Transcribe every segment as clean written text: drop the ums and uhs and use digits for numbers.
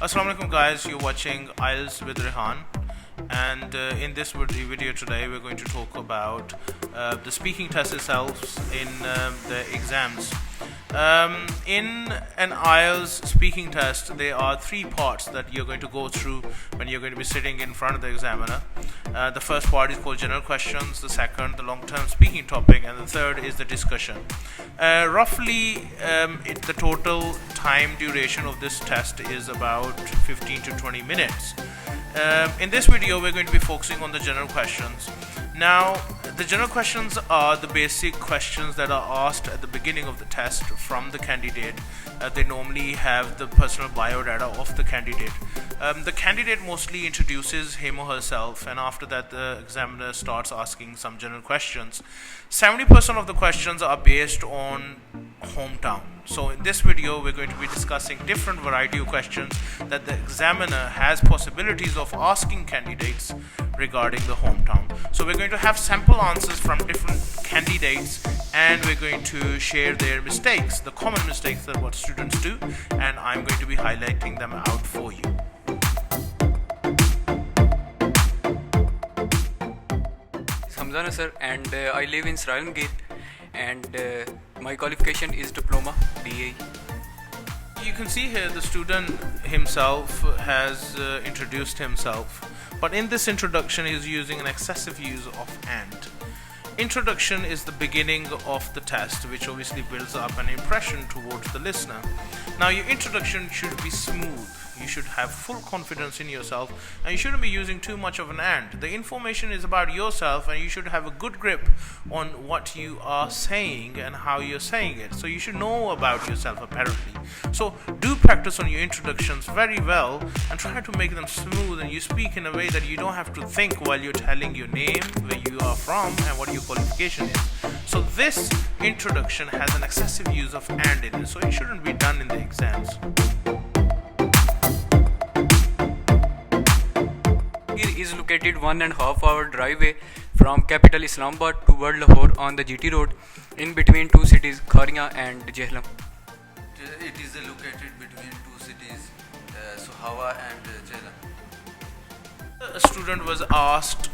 Assalamu alaikum guys, you're watching IELTS with Rehan, and in this video today we're going to talk about the speaking test itself in the exams. In an IELTS speaking test, there are three parts that you're going to go through when you're going to be sitting in front of the examiner. The first part is called general questions, the second the long-term speaking topic, and the third is the discussion. Roughly the total time duration of this test is about 15 to 20 minutes. In this video we're going to be focusing on the general questions. Now, the general questions are the basic questions that are asked at the beginning of the test from the candidate. They normally have the personal biodata of the candidate. The candidate mostly introduces him or herself, and after that the examiner starts asking some general questions. 70% of the questions are based on hometown. So in this video we're going to be discussing different variety of questions that the examiner has possibilities of asking candidates regarding the hometown. So we're going to have sample answers from different candidates, and we're going to share their mistakes, the common mistakes that what students do, and I'm going to be highlighting them out for you. Hamzana sir, and I live in Speciality, and my qualification is diploma BA. You can see here the student himself has introduced himself, but in this introduction he is using an excessive use of and. Introduction is the beginning of the test, which obviously builds up an impression towards the listener. Now your introduction should be smooth. You should have full confidence in yourself, and you shouldn't be using too much of an and. The information is about yourself, and you should have a good grip on what you are saying and how you're saying it. So you should know about yourself apparently. So do practice on your introductions very well and try to make them smooth, and you speak in a way that you don't have to think while you're telling your name, where you are from, and what your qualification is. So this introduction has an excessive use of and in it, so it shouldn't be done in the exams. Is located 1.5 hour driveway from capital Islamabad to World Lahore on the GT road, in between two cities Khariya and Jhelum. It is located between two cities, Sohawa and Jhelum. A student was asked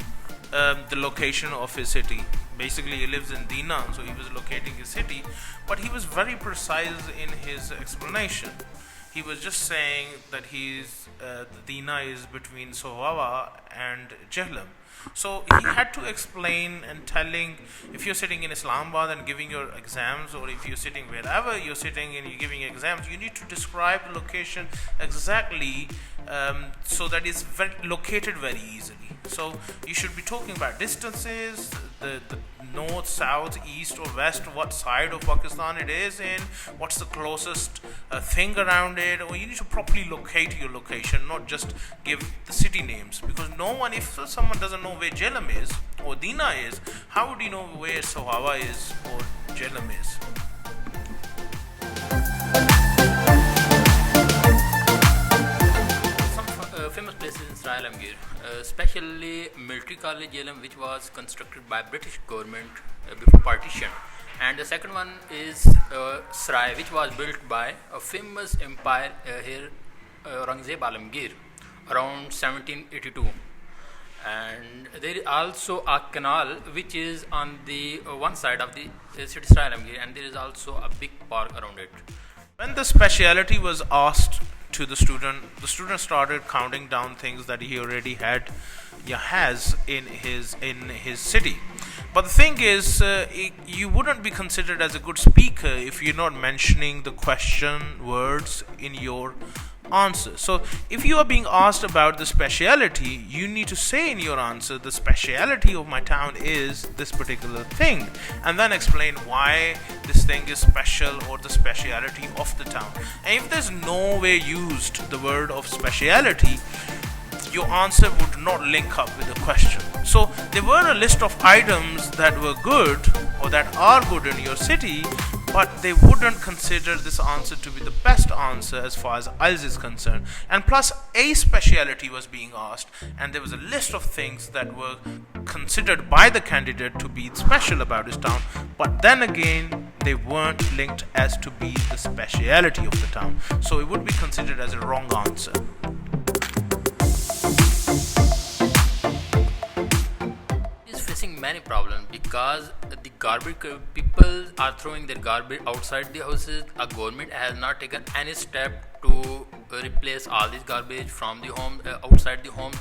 the location of his city. Basically he lives in Dina, so he was locating his city, but he was very precise in his explanation. He was just saying that Dina is between Sohawa and Jhelum. So he had to explain and telling, if you're sitting in Islamabad and giving your exams, or if you're sitting wherever you're sitting and you're giving exams, you need to describe the location exactly, so that it's located very easily. So you should be talking about distances, the north, south, east or west, what side of Pakistan it is in, what's the closest thing around it, or you need to properly locate your location, not just give the city names, because no one, if someone doesn't know where Jhelum is or Dina is, how would you know where Sohawa is or Jhelum is? Famous places in Speciality, especially Military College Jhelum, which was constructed by British government before partition, and the second one is Sarai, which was built by a famous empire here, Aurangzeb Alamgir, around 1782. And there is also a canal which is on the one side of the city Alamgir, and there is also a big park around it. When the speciality was asked to the student started counting down things that he already has in his city. But the thing is, you wouldn't be considered as a good speaker if you're not mentioning the question words in your answer. So if you are being asked about the speciality, you need to say in your answer, the speciality of my town is this particular thing, and then explain why this thing is special or the speciality of the town. And if there's nowhere used the word of speciality, your answer would not link up with the question. So there were a list of items that were good or that are good in your city, but they wouldn't consider this answer to be the best answer as far as IELTS is concerned. And plus, a speciality was being asked, and there was a list of things that were considered by the candidate to be special about his town, but then again they weren't linked as to be the speciality of the town, so it would be considered as a wrong answer. Is facing many problems because the garbage people are throwing their garbage outside the houses. A government has not taken any step to replace all this garbage from the home outside the homes.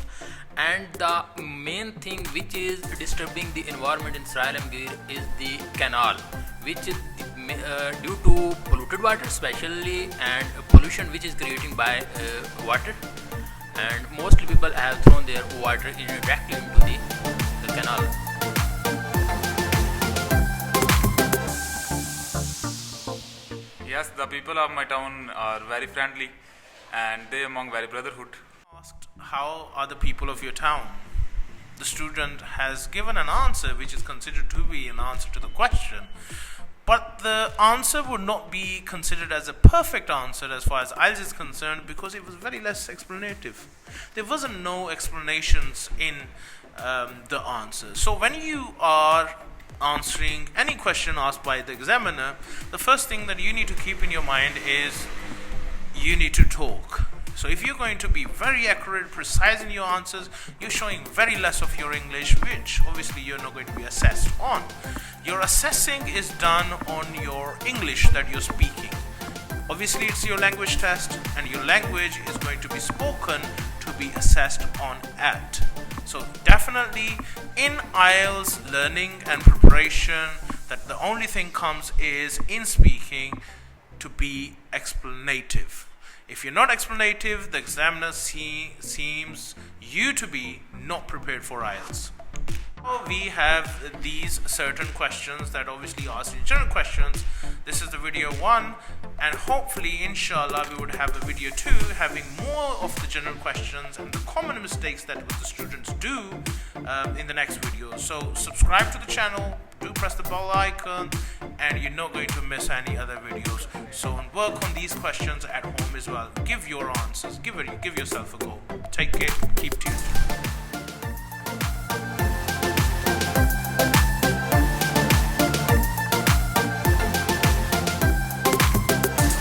And the main thing which is disturbing the environment in Sri is the canal, which is due to polluted water especially, and pollution which is creating by water, and mostly people have thrown their water directly into the canal. Yes, the people of my town are very friendly and they among very brotherhood. Asked, how are the people of your town? The student has given an answer which is considered to be an answer to the question, but the answer would not be considered as a perfect answer as far as IELTS is concerned, because it was very less explanative. There wasn't no explanations in the answer. So when you are answering any question asked by the examiner, the first thing that you need to keep in your mind is you need to talk. So if you're going to be very accurate, precise in your answers, you're showing very less of your English, which obviously you're not going to be assessed on. Your assessing is done on your English that you're speaking. Obviously it's your language test, and your language is going to be spoken to be assessed on at. So definitely in IELTS learning and preparation, that the only thing comes is in speaking to be explanative. If you're not explanative, the examiner seems you to be not prepared for IELTS. We have these certain questions that obviously ask you general questions. This is the video 1, and hopefully inshallah we would have a video 2 having more of the general questions and the common mistakes that the students do in the next video. So subscribe to the channel, do press the bell icon, and you're not going to miss any other videos. So work on these questions at home as well. Give your answers, give yourself a go. Take care, keep tuned.